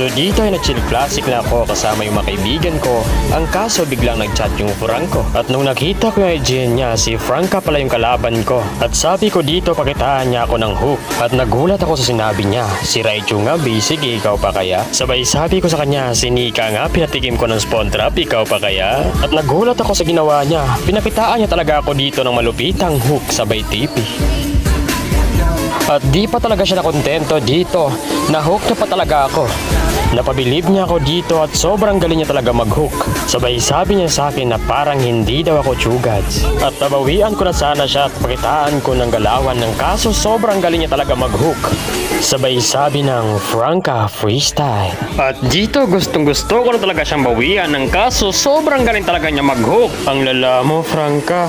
So dito ay nag-chill classic na ako kasama yung mga kaibigan ko. Ang kaso biglang nag-chat yung Franco. At nung nakita ko yung IG niya, si Franca pala yung kalaban ko. At sabi ko dito pakitaan niya ako ng hook. At nagulat ako sa sinabi niya. Si Raichu nga basic, ikaw pa kaya? Sabay sabi ko sa kanya, si Nika nga pinatikim ko ng spawn trap, ikaw pa kaya? At nagulat ako sa ginawa niya. Pinakitaan niya talaga ako dito ng malupitang hook sabay tipi. At di pa talaga siya nakontento dito. Na-hook na pa talaga ako. Napabilib niya ako dito at sobrang galing niya talaga mag-hook. Sabay sabi niya sa akin na parang hindi daw ako chugads. At nabawian ko na sana siya at pakitaan ko ng galawan ng kaso sobrang galing niya talaga mag-hook. Sabay sabi ng Franca freestyle. At dito gustong gusto ko na talaga siyang bawian ng kaso sobrang galing talaga niya mag-hook. Ang lala mo, Franca.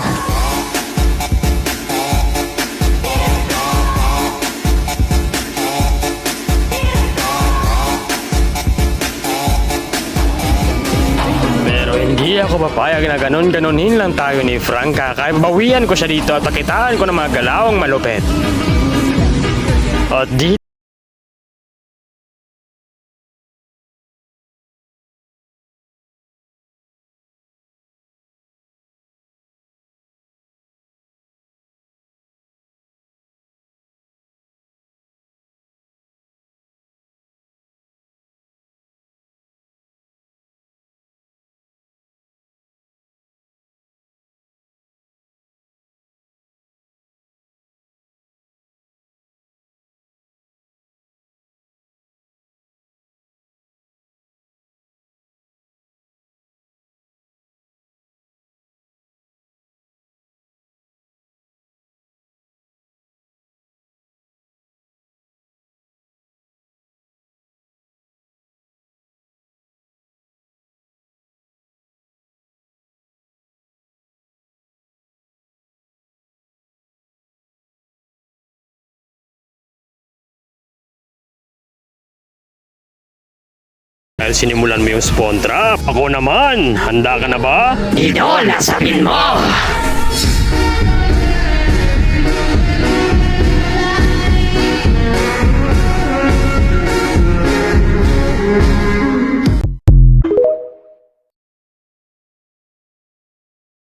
Hindi ako papayag na ganon-ganonin lang tayo ni Franca. Kaya bawian ko siya dito at pakitaan ko ng mga galawang malupit. At dito dahil sinimulan mo yung spawn trap, ako naman, handa ka na ba? Idol, nasapin mo!